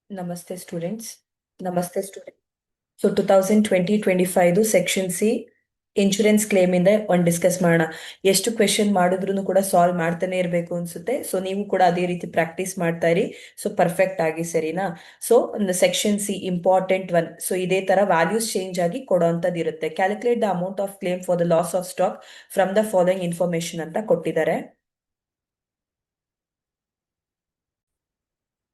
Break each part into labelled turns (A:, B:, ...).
A: Namaste students. Namaste students. So 2020-25 section C insurance claim ಇಂದ ಒಂದು discuss ಮಾಡೋಣ. ಎಷ್ಟು ಕ್ವೆಶನ್ ಮಾಡಿದ್ರು ಕೂಡ ಸಾಲ್ವ್ ಮಾಡ್ತಾನೆ ಇರಬೇಕು ಅನ್ಸುತ್ತೆ. ಸೊ ನೀವು ಕೂಡ ಅದೇ ರೀತಿ ಪ್ರಾಕ್ಟೀಸ್ ಮಾಡ್ತಾ ಇರಿ. ಸೊ ಪರ್ಫೆಕ್ಟ್ ಆಗಿ, ಸರಿನಾ? So section C important one. So ಇದೇ ತರ ವ್ಯಾಲ್ಯೂಸ್ ಚೇಂಜ್ ಆಗಿ ಕೊಡೋಂಥದ್ದು ಇರುತ್ತೆ. Calculate the amount of claim for the loss of stock from the following information ಅಂತ ಕೊಟ್ಟಿದ್ದಾರೆ.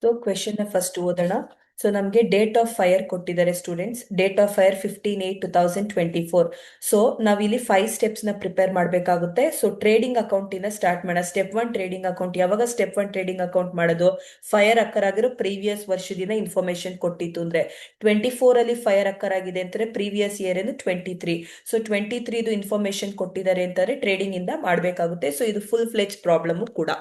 A: ಸೊ ಕ್ವೆಶನ್ ಫಸ್ಟ್ ಓದೋಣ. ಸೊ ನಮಗೆ ಡೇಟ್ ಆಫ್ ಫೈರ್ ಕೊಟ್ಟಿದ್ದಾರೆ students. Date of fire 15/8/2024. So ನಾವಿಲ್ಲಿ 5 ಸ್ಟೆಪ್ಸ್ ನ ಪ್ರಿಪೇರ್ ಮಾಡಬೇಕಾಗುತ್ತೆ. ಸೊ ಟ್ರೇಡಿಂಗ್ ಅಕೌಂಟ್ ಇಂದ start ಮಾಡೋಣ. Step 1 trading account. ಯಾವಾಗ ಸ್ಟೆಪ್ 1 ಟ್ರೇಡಿಂಗ್ ಅಕೌಂಟ್ ಮಾಡೋದು? ಫೈರ್ ಅಕ್ಕರ್ ಆಗಿರೋ ಪ್ರೀವಿಯಸ್ ವರ್ಷದಿಂದ ಇನ್ಫಾರ್ಮೇಶನ್ ಕೊಟ್ಟಿತ್ತು ಅಂದ್ರೆ 24 ಅಲ್ಲಿ ಫೈರ್ ಅಕ್ಕರ್ ಆಗಿದೆ ಅಂತಾರೆ, ಪ್ರೀವಿಯಸ್ ಇಯರ್ ಏನು 23. ಸೊ 23 ಇನ್ಫಾರ್ಮೇಶನ್ ಕೊಟ್ಟಿದ್ದಾರೆ ಅಂತಾರೆ, ಟ್ರೇಡಿಂಗ್ ಇಂದ ಮಾಡಬೇಕಾಗುತ್ತೆ. ಸೊ ಇದು ಫುಲ್ ಫ್ಲೆಜ್ ಪ್ರಾಬ್ಲಮ್ ಕೂಡ,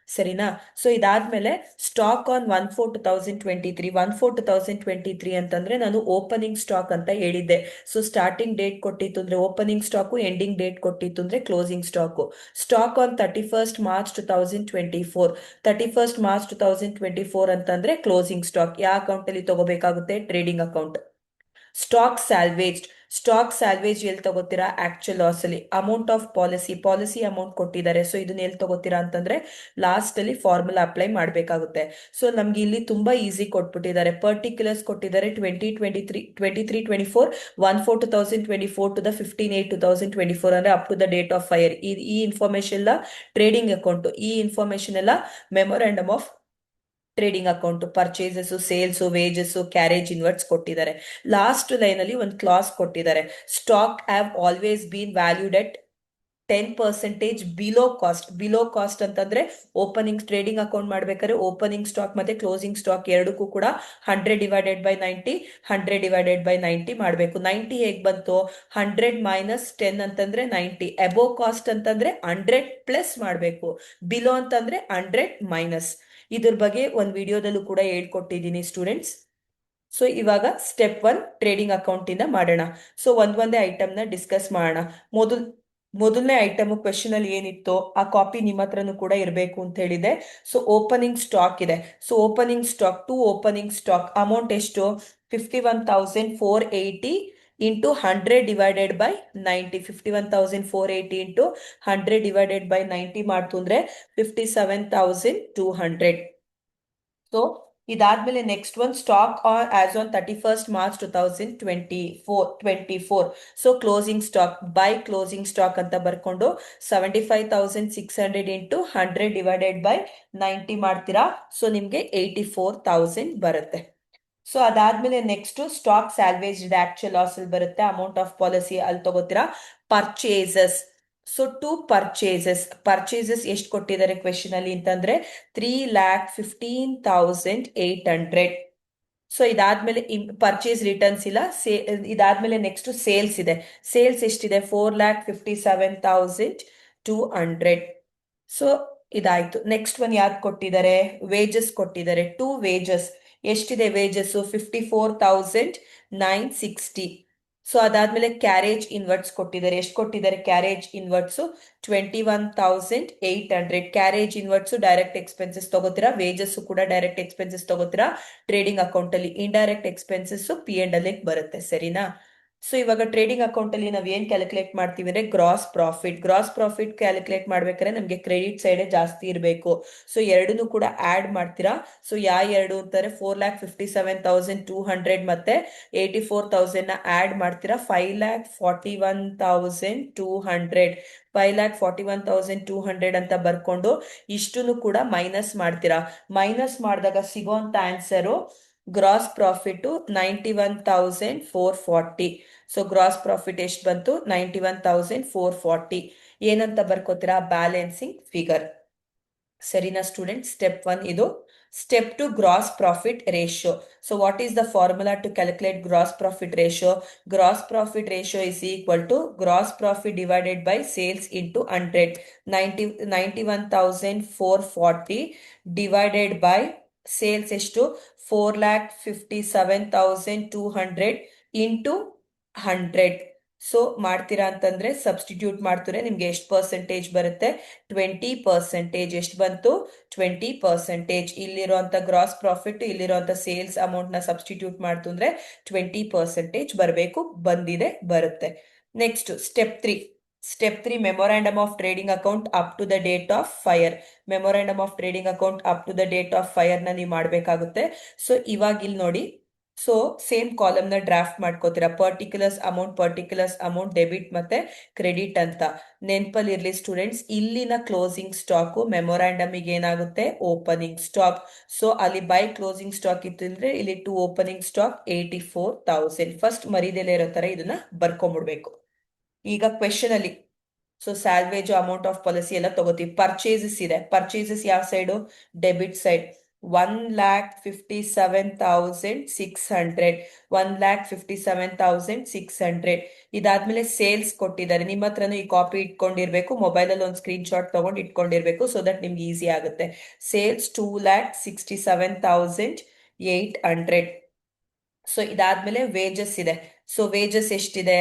A: ಸರಿನಾ? ಸೊ ಇದಾದ್ಮೇಲೆ ಸ್ಟಾಕ್ ಆನ್ 1/4/2023. 1/4/2023 ಅಂತಂದ್ರೆ ನಾನು ಓಪನಿಂಗ್ ಸ್ಟಾಕ್ ಅಂತ ಹೇಳಿದ್ದೆ. ಸೊ ಸ್ಟಾರ್ಟಿಂಗ್ ಡೇಟ್ ಕೊಟ್ಟಿತ್ತು ಅಂದ್ರೆ ಓಪನಿಂಗ್ ಸ್ಟಾಕು, ಎಂಡಿಂಗ್ ಡೇಟ್ ಕೊಟ್ಟಿತ್ತು ಅಂದ್ರೆ closing stock. Stock on 31st March 2024. 31st March 2024 ಅಂತಂದ್ರೆ ಕ್ಲೋಸಿಂಗ್ ಸ್ಟಾಕ್. ಯಾವ ಅಕೌಂಟ್ ಅಲ್ಲಿ ತಗೋಬೇಕಾಗುತ್ತೆ? Trading account. Stock salvaged. Stock salvage ಎಲ್ಲಿ ತಗೋತೀರಾ? ಆಕ್ಚುಲ್ ಲಾಸ್ ಅಲ್ಲಿ. Amount of policy, policy amount ಕೊಟ್ಟಿದ್ದಾರೆ. ಸೊ ಇದನ್ನ ಎಲ್ಲಿ ತಗೋತೀರಾ ಅಂತಂದ್ರೆ ಲಾಸ್ಟ್ ಅಲ್ಲಿ ಫಾರ್ಮುಲಾ ಅಪ್ಲೈ ಮಾಡಬೇಕಾಗುತ್ತೆ. ಸೊ ನಮ್ಗೆ ಇಲ್ಲಿ ತುಂಬಾ ಈಸಿ ಕೊಟ್ಬಿಟ್ಟಿದ್ದಾರೆ. ಪರ್ಟಿಕ್ಯುಲರ್ಸ್ ಕೊಟ್ಟಿದ್ದಾರೆ. 2023-24 1/4/2024 ಟು ದ 15/8/2024 ಅಂದ್ರೆ up to the date of fire. ಈ ಇನ್ಫಾರ್ಮೇಶನ್ ಎಲ್ಲ ಟ್ರೇಡಿಂಗ್ ಅಕೌಂಟ್. ಈ ಇನ್ಫಾರ್ಮೇಶನ್ ಎಲ್ಲ memorandum of trading account. Purchases, sales, wages, carriage inwards ಕೊಟ್ಟಿದ್ದಾರೆ. ಲಾಸ್ಟ್ ಲೈನ್ ಅಲ್ಲಿ ಒಂದು ಕ್ಲಾಸ್ ಕೊಟ್ಟಿದ್ದಾರೆ. Stock have always been valued at 10% below cost. Below cost ಅಂತಂದ್ರೆ opening trading account ಮಾಡ್ಬೇಕಾದ್ರೆ ಓಪನಿಂಗ್ ಸ್ಟಾಕ್ ಮತ್ತೆ ಕ್ಲೋಸಿಂಗ್ ಸ್ಟಾಕ್ ಎರಡಕ್ಕೂ ಕೂಡ 100/90, 100/90 ಮಾಡಬೇಕು. 90 ಹೇಗ್ ಬಂತು? 100 - 10 ಅಂತಂದ್ರೆ 90. ಅಬೋವ್ ಕಾಸ್ಟ್ ಅಂತಂದ್ರೆ 100 ಪ್ಲಸ್ ಮಾಡಬೇಕು. ಬಿಲೋ ಅಂತಂದ್ರೆ 100 ಮೈನಸ್. ಇದ್ರ ಬಗ್ಗೆ ಒಂದು ವಿಡಿಯೋದಲ್ಲೂ ಕೂಡ ಹೇಳ್ಕೊಟ್ಟಿದ್ದೀನಿ ಸ್ಟೂಡೆಂಟ್ಸ್. ಸೊ ಇವಾಗ ಸ್ಟೆಪ್ 1 ಟ್ರೇಡಿಂಗ್ ಅಕೌಂಟ್ ಇಂದ ಮಾಡೋಣ. ಸೊ ಒಂದೇ ಐಟಮ್ ನ ಡಿಸ್ಕಸ್ ಮಾಡೋಣ. ಮೊದಲನೇ ಐಟಮ್ ಕ್ವೆಶನ್ ಅಲ್ಲಿ ಏನಿತ್ತು ಆ ಕಾಪಿ ನಿಮ್ಮ ಹತ್ರನೂ ಕೂಡ ಇರಬೇಕು ಅಂತ ಹೇಳಿದೆ. ಸೊ ಓಪನಿಂಗ್ ಸ್ಟಾಕ್ ಇದೆ. So opening stock to opening stock amount ಎಷ್ಟು? 51,480 ಇಂಟು 100/90. 51,480 ಇಂಟು 100/90 ಮಾಡ್ತು ಅಂದ್ರೆ 57,200. ಸೊ ಇದಾದ್ಮೇಲೆ next one stock on as on 31st March 2024. So closing stock by closing stock ಅಂತ ಬರ್ಕೊಂಡು 75,600 ಇಂಟು 100/90 ಮಾಡ್ತೀರಾ. ಸೊ ನಿಮ್ಗೆ 84,000 ಬರುತ್ತೆ. ಸೊ ಅದಾದ್ಮೇಲೆ ನೆಕ್ಸ್ಟ್ ಸ್ಟಾಕ್ ಸ್ಯಾಲ್ವೇಜ್ ಇದೆ. ಆಕ್ಚುಲ್ ಲಾಸ್ ಅಲ್ಲಿ ಬರುತ್ತೆ. ಅಮೌಂಟ್ ಆಫ್ ಪಾಲಿಸಿ ಅಲ್ಲಿ ತಗೋತೀರಾ. ಪರ್ಚೇಸಸ್. ಸೊ ಟು ಪರ್ಚೇಸಸ್ ಎಷ್ಟು ಕೊಟ್ಟಿದ್ದಾರೆ ಕ್ವೆಶನ್ ಅಲ್ಲಿ ಅಂತಂದ್ರೆ 3,15,800. ಸೊ ಇದಾದ್ಮೇಲೆ ಪರ್ಚೇಸ್ ರಿಟರ್ನ್ಸ್ ಇಲ್ಲ. ಇದಾದ್ಮೇಲೆ ನೆಕ್ಸ್ಟ್ ಸೇಲ್ಸ್ ಇದೆ. ಸೇಲ್ಸ್ ಎಷ್ಟಿದೆ? 4,57,200. ಸೊ ಇದಾಯ್ತು. ನೆಕ್ಸ್ಟ್ ಒನ್ ಯಾವ್ದು ಕೊಟ್ಟಿದ್ದಾರೆ? ವೇಜಸ್ ಕೊಟ್ಟಿದ್ದಾರೆ. ಟು ವೇಜಸ್ ಎಷ್ಟಿದೆ? ವೇಜಸ್ 54,960. ಸೊ ಅದಾದ್ಮೇಲೆ ಕ್ಯಾರೇಜ್ ಇನ್ವರ್ಟ್ಸ್ ಕೊಟ್ಟಿದ್ದಾರೆ. ಎಷ್ಟು ಕೊಟ್ಟಿದ್ದಾರೆ carriage inwards? 21,800. Carriage inwards direct expenses ತಗೋತೀರಾ. ವೇಜಸ್ ಕೂಡ ಡೈರೆಕ್ಟ್ ಎಕ್ಸ್ಪೆನ್ಸಸ್ ತಗೋತೀರಾ. ಟ್ರೇಡಿಂಗ್ ಅಕೌಂಟ್ ಅಲ್ಲಿ ಇಂಡೈರೆಕ್ಟ್ ಎಕ್ಸ್ಪೆನ್ಸಸ್ P&L ಬರುತ್ತೆ, ಸರಿನಾ? ಸೊ ಇವಾಗ ಟ್ರೇಡಿಂಗ್ ಅಕೌಂಟ್ ಅಲ್ಲಿ ನಾವ್ ಏನ್ ಕ್ಯಾಲ್ಕುಲೇಟ್ ಮಾಡ್ತೀವಿ ಅಂದ್ರೆ gross profit. Gross profit calculate ಮಾಡ್ಬೇಕಾದ್ರೆ ನಮ್ಗೆ ಕ್ರೆಡಿಟ್ ಸೈಡ್ ಜಾಸ್ತಿ ಇರಬೇಕು. ಸೊ ಎರಡನ್ನೂ ಕೂಡ ಆಡ್ ಮಾಡ್ತೀರಾ. ಸೊ ಎರಡು ಅಂತಾರೆ 4,57,200 ಮತ್ತೆ 84,000 ನ ಆಡ್ ಮಾಡ್ತೀರಾ. 5,41,200. 5,41,200 ಅಂತ ಬರ್ಕೊಂಡು ಇಷ್ಟನ್ನು ಕೂಡ ಮೈನಸ್ ಮಾಡ್ತೀರಾ. ಮೈನಸ್ ಮಾಡಿದಾಗ ಸಿಗೋಂತ answer gross profit 91,440. So gross profit ಎಷ್ಟು ಬಂತು? 91,440. ಏನಂತ ಬರ್ಕೋತೀರಾ? ಬ್ಯಾಲೆನ್ಸಿಂಗ್ ಫಿಗರ್, ಸರಿನಾ ಸ್ಟೂಡೆಂಟ್? ಸ್ಟೆಪ್ 1 ಇದು. Step 2 gross profit ratio. So what is the formula to calculate gross profit ratio? Gross profit ratio is equal to gross profit divided by sales into 100. 91,440 divided by sales ಎಷ್ಟು? 4,57,200 into 100. So ಮಾಡ್ತೀರಾ ಅಂತಂದ್ರೆ substitute ಮಾಡ್ತಾರೆ ನಿಮ್ಗೆ ಎಷ್ಟು percentage ಬರುತ್ತೆ? 20%. ಎಷ್ಟು ಬಂತು? 20%. ಇಲ್ಲಿರುವಂತ ಗ್ರಾಸ್ ಪ್ರಾಫಿಟ್, ಇಲ್ಲಿರುವಂತ ಸೇಲ್ಸ್ ಅಮೌಂಟ್ ನ ಸಬ್ಸ್ಟಿಟ್ಯೂಟ್ ಮಾಡ್ತು ಅಂದ್ರೆ 20% ಬರಬೇಕು. ಬಂದಿದೆ, ಬರುತ್ತೆ. Next step three memorandum of trading account up to the date of fire. Memorandum of trading account up to the date of fire ನ ನೀವು ಮಾಡ್ಬೇಕಾಗುತ್ತೆ. ಸೊ ಇವಾಗ ಇಲ್ಲಿ ನೋಡಿ, ಸೊ ಸೇಮ್ ಕಾಲಮ್ ನ ಡ್ರಾಫ್ಟ್ ಮಾಡ್ಕೋತೀರಾ. ಪರ್ಟಿಕ್ಯುಲರ್ಸ್ ಅಮೌಂಟ್ ಡೆಬಿಟ್ ಮತ್ತೆ credit ಅಂತ. ನೆನ್ಪಲ್ಲಿ ಇರ್ಲಿ ಸ್ಟೂಡೆಂಟ್ಸ್, ಇಲ್ಲಿನ ಕ್ಲೋಸಿಂಗ್ ಸ್ಟಾಕ್ ಮೆಮೊರಾಂಡಮ್ ಏನಾಗುತ್ತೆ? Opening stock. ಸೊ ಅಲ್ಲಿ ಬೈ ಕ್ಲೋಸಿಂಗ್ ಸ್ಟಾಕ್ ಇತ್ತು ಅಂದ್ರೆ ಇಲ್ಲಿ ಟು ಓಪನಿಂಗ್ ಸ್ಟಾಕ್ 84,000. ಫಸ್ಟ್ ಮರಿದೆಲೆ ಇರೋ ತರ ಇದನ್ನ ಬರ್ಕೊಂಡ್ಬಿಡ್ಬೇಕು. ಈಗ ಕ್ವೆಶನ್ ಅಲ್ಲಿ so salvage, amount of policy ಎಲ್ಲ ತಗೋತೀವಿ. ಪರ್ಚೇಸಸ್ ಇದೆ. ಪರ್ಚೇಸಸ್ ಯಾವ ಸೈಡು? Debit side. 1,57,600. 1,57,600. ಇದಾದ್ಮೇಲೆ ಸೇಲ್ಸ್ ಕೊಟ್ಟಿದ್ದಾರೆ. ನಿಮ್ಮ ಹತ್ರನೂ ಈ ಕಾಪಿ ಇಟ್ಕೊಂಡಿರ್ಬೇಕು. ಮೊಬೈಲ್ ಅಲ್ಲಿ ಒಂದು ಸ್ಕ್ರೀನ್ ಶಾಟ್ ತಗೊಂಡು ಇಟ್ಕೊಂಡಿರ್ಬೇಕು, ಸೊ ದಟ್ ನಿಮ್ಗೆ ಈಸಿ ಆಗುತ್ತೆ. ಸೇಲ್ಸ್ 2,67,800. ಸೊ ಇದಾದ್ಮೇಲೆ ವೇಜಸ್ ಇದೆ. ಸೊ ವೇಜಸ್ ಎಷ್ಟಿದೆ?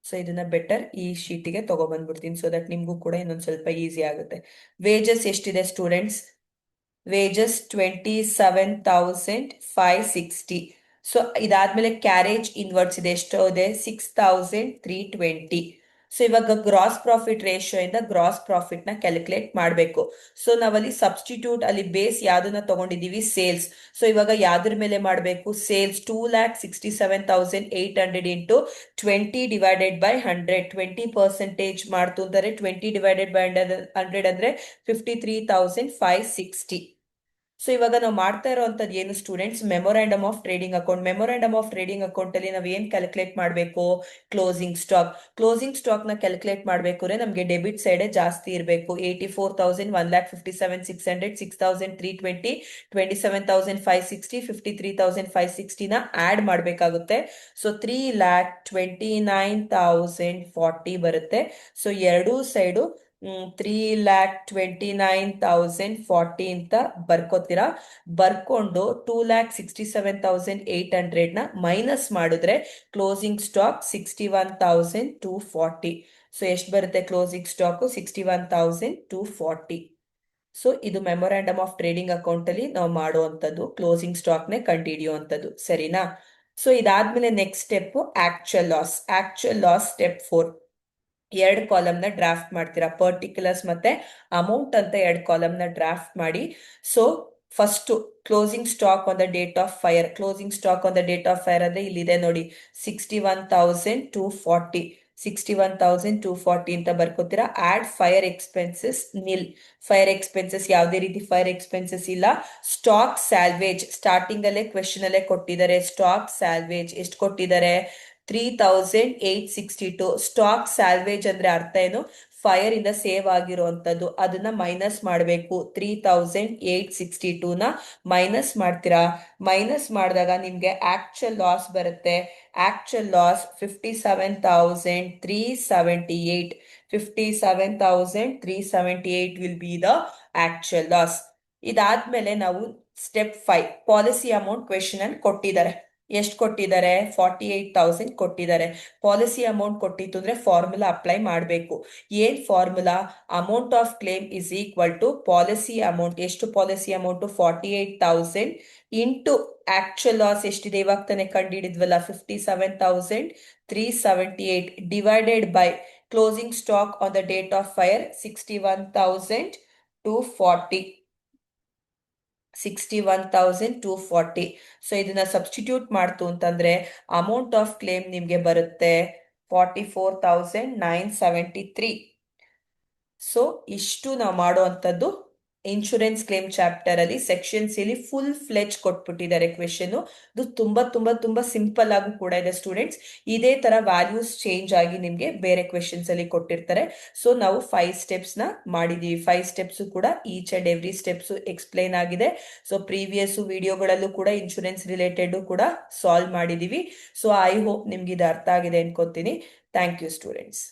A: ಸೊ ಇದನ್ನ ಬೆಟರ್ ಈ ಶೀಟಿಗೆ ತಗೊಬಂದ್ಬಿಡ್ತೀನಿ, ಸೊ ದಟ್ ನಿಮ್ಗೂ ಕೂಡ ಇನ್ನೊಂದು ಸ್ವಲ್ಪ ಈಸಿ ಆಗುತ್ತೆ. ವೇಜಸ್ ಎಷ್ಟಿದೆ ಸ್ಟೂಡೆಂಟ್ಸ್? ವೇಜಸ್ 27,560. ಸೊ ಇದಾದ್ಮೇಲೆ ಕ್ಯಾರೇಜ್ ಇನ್ವರ್ಟ್ಸ್ ಇದೆ. ಎಷ್ಟು ಇದೆ? 6,320. ಸೊ ಇವಾಗ ಗ್ರಾಸ್ ಪ್ರಾಫಿಟ್ ರೇಷಿಯೋ ಇಂದ ಗ್ರಾಸ್ ಪ್ರಾಫಿಟ್ ನ ಕ್ಯಾಲ್ಕುಲೇಟ್ ಮಾಡಬೇಕು. ಸೊ ನಾವಲ್ಲಿ ಸಬ್ಸ್ಟಿಟ್ಯೂಟ್ ಅಲ್ಲಿ ಬೇಸ್ ಯಾವ್ದನ್ನ ತಗೊಂಡಿದೀವಿ? ಸೇಲ್ಸ್. ಸೊ ಇವಾಗ ಯಾವ್ದ್ರ ಮೇಲೆ ಮಾಡಬೇಕು? Sales 2,67,800 into 20 divided by 100. 20% ಮಾಡ್ತು ಅಂದರೆ 20 ಡಿವೈಡೆಡ್ ಬೈ 100 ಅಂದ್ರೆ 53,560. ಸೊ ಇವಾಗ ನಾವು ಮಾಡ್ತಾ ಇರೋಂಥದ್ದು ಏನು students? Memorandum of trading account. Memorandum of trading account ಅಲ್ಲಿ ನಾವು ಏನ್ ಕ್ಯಾಲ್ಕುಲೇಟ್ ಮಾಡಬೇಕು? Closing stock. ಕ್ಲೋಸಿಂಗ್ ಸ್ಟಾಕ್ ನ ಕ್ಯಾಲ್ಕುಲೇಟ್ ಮಾಡ್ಬೇಕು ಅಂದ್ರೆ ನಮಗೆ ಡೆಬಿಟ್ ಸೈಡ್ ಜಾಸ್ತಿ ಇರಬೇಕು. 84,000, 1,57,600, 6,320, 27,560, 53,560 ನ ಆಡ್ ಮಾಡ್ಬೇಕಾಗುತ್ತೆ. ಸೊ 3,29,040 ಬರುತ್ತೆ. ಸೊ ಎರಡೂ ಸೈಡು 3,29,040 ಅಂತ ಬರ್ಕೋತೀರಾ. ಬರ್ಕೊಂಡು 2,67,800 ನ ಮೈನಸ್ ಮಾಡಿದ್ರೆ ಕ್ಲೋಸಿಂಗ್ ಸ್ಟಾಕ್ 61,240. ಸೊ ಎಷ್ಟು ಬರುತ್ತೆ ಕ್ಲೋಸಿಂಗ್ ಸ್ಟಾಕ್? 61,240. ಸೊ ಇದು ಮೆಮೊರಾಂಡಮ್ ಆಫ್ ಟ್ರೇಡಿಂಗ್ ಅಕೌಂಟ್ ಅಲ್ಲಿ ನಾವು ಮಾಡುವಂತದ್ದು, ಕ್ಲೋಸಿಂಗ್ ಸ್ಟಾಕ್ ನೇ ಕಂಡುಹಿಡಿಯುವಂತದ್ದು. ಸರಿನಾ? ಸೊ ಇದಾದ್ಮೇಲೆ next step actual loss. Actual loss step 4. ಎರಡು ಕಾಲಮ್ ನ ಡ್ರಾಫ್ಟ್ ಮಾಡ್ತೀರಾ. ಪರ್ಟಿಕ್ಯುಲರ್ಸ್ ಮತ್ತೆ ಅಮೌಂಟ್ ಅಂತ ಎರಡು ಕಾಲಮ್ ನ ಡ್ರಾಫ್ಟ್ ಮಾಡಿ. So first closing stock on the date of fire. Closing stock on the date of fire ಅಂದ್ರೆ ಇಲ್ಲಿದೆ ನೋಡಿ, 61,240. 61,240 ಅಂತ ಬರ್ಕೋತೀರಾ. ಆಡ್ ಫೈರ್ ಎಕ್ಸ್ಪೆನ್ಸಸ್ ನಿಲ್. ಫೈರ್ ಎಕ್ಸ್ಪೆನ್ಸಸ್ ಯಾವುದೇ ರೀತಿ ಫೈರ್ ಎಕ್ಸ್ಪೆನ್ಸಸ್ ಇಲ್ಲ. ಸ್ಟಾಕ್ ಸ್ಯಾಲ್ವೇಜ್ ಸ್ಟಾರ್ಟಿಂಗ್ ಅಲ್ಲೇ ಕ್ವೆಶನ್ ಅಲ್ಲೇ ಕೊಟ್ಟಿದ್ದಾರೆ. ಸ್ಟಾಕ್ ಸ್ಯಾಲ್ವೇಜ್ ಎಷ್ಟು ಕೊಟ್ಟಿದ್ದಾರೆ? 3,862. ಸ್ಟಾಕ್ ಸ್ಯಾಲ್ವೇಜ್ ಅಂದ್ರೆ ಅರ್ಥ ಏನು? ಫೈರ್ ಇಂದ ಸೇವ್ ಆಗಿರುವಂತದ್ದು, ಅದನ್ನ ಮೈನಸ್ ಮಾಡಬೇಕು. 3,862 ನ ಮೈನಸ್ ಮಾಡ್ತೀರಾ. ಮೈನಸ್ ಮಾಡಿದಾಗ ನಿಮ್ಗೆ ಆಕ್ಚುಯಲ್ ಲಾಸ್ ಬರುತ್ತೆ. Actual loss 57,378. 57,378 will be the actual loss. ಇದಾದ್ಮೇಲೆ ನಾವು ಸ್ಟೆಪ್ 5 ಪಾಲಿಸಿ ಅಮೌಂಟ್ ಕ್ವೆಶನ್ ಅಲ್ಲಿ ಕೊಟ್ಟಿದ್ದಾರೆ. ಎಷ್ಟು ಕೊಟ್ಟಿದ್ದಾರೆ? 48,000 ಕೊಟ್ಟಿದ್ದಾರೆ. ಪಾಲಿಸಿ ಅಮೌಂಟ್ ಕೊಟ್ಟಿತ್ತು ಅಂದ್ರೆ ಫಾರ್ಮುಲಾ ಅಪ್ಲೈ ಮಾಡಬೇಕು. ಏನ್ formula? Amount of claim is equal to policy amount. ಎಷ್ಟು policy amount? 48,000 into actual loss ಎಷ್ಟಿದೆ ಇವಾಗ ತಾನೇ ಕಂಡುಹಿಡಿದ್ವಲ್ಲ, 57,378 divided by closing stock on the date of fire 61,240. 61,240. So ಇದನ್ನ ಸಬ್ಸ್ಟಿಟ್ಯೂಟ್ ಮಾಡ್ತು ಅಂತಂದ್ರೆ ಅಮೌಂಟ್ ಆಫ್ ಕ್ಲೇಮ್ ನಿಮ್ಗೆ ಬರುತ್ತೆ 44,973. ಸೊ ಇಷ್ಟು ನಾವು ಮಾಡುವಂಥದ್ದು ಇನ್ಶೂರೆನ್ಸ್ ಕ್ಲೇಮ್ ಚಾಪ್ಟರ್ ಅಲ್ಲಿ ಸೆಕ್ಷನ್ ಸಿ ಅಲ್ಲಿ ಫುಲ್ ಫ್ಲೆಜ್ ಕೊಟ್ಬಿಟ್ಟಿದ್ದಾರೆ ಕ್ವೆಶನ್. ಇದು ತುಂಬಾ ತುಂಬಾ ತುಂಬಾ ಸಿಂಪಲ್ ಆಗೂ ಕೂಡ ಇದೆ ಸ್ಟೂಡೆಂಟ್ಸ್. ಇದೇ ತರ ವ್ಯಾಲ್ಯೂಸ್ ಚೇಂಜ್ ಆಗಿ ನಿಮ್ಗೆ ಬೇರೆ ಕ್ವೆಶನ್ಸ್ ಅಲ್ಲಿ ಕೊಟ್ಟಿರ್ತಾರೆ. ಸೊ ನಾವು 5 ಸ್ಟೆಪ್ಸ್ ನ ಮಾಡಿದೀವಿ. 5 ಸ್ಟೆಪ್ಸ್ ಕೂಡ each and every steps explain ಆಗಿದೆ. ಸೊ ಪ್ರೀವಿಯಸ್ ವಿಡಿಯೋಗಳಲ್ಲೂ ಕೂಡ ಇನ್ಶೂರೆನ್ಸ್ ರಿಲೇಟೆಡ್ ಕೂಡ ಸಾಲ್ವ್ ಮಾಡಿದೀವಿ. ಸೊ ಐ ಹೋಪ್ ನಿಮ್ಗೆ ಇದು ಅರ್ಥ ಆಗಿದೆ ಅನ್ಕೋತೀನಿ. Thank you students.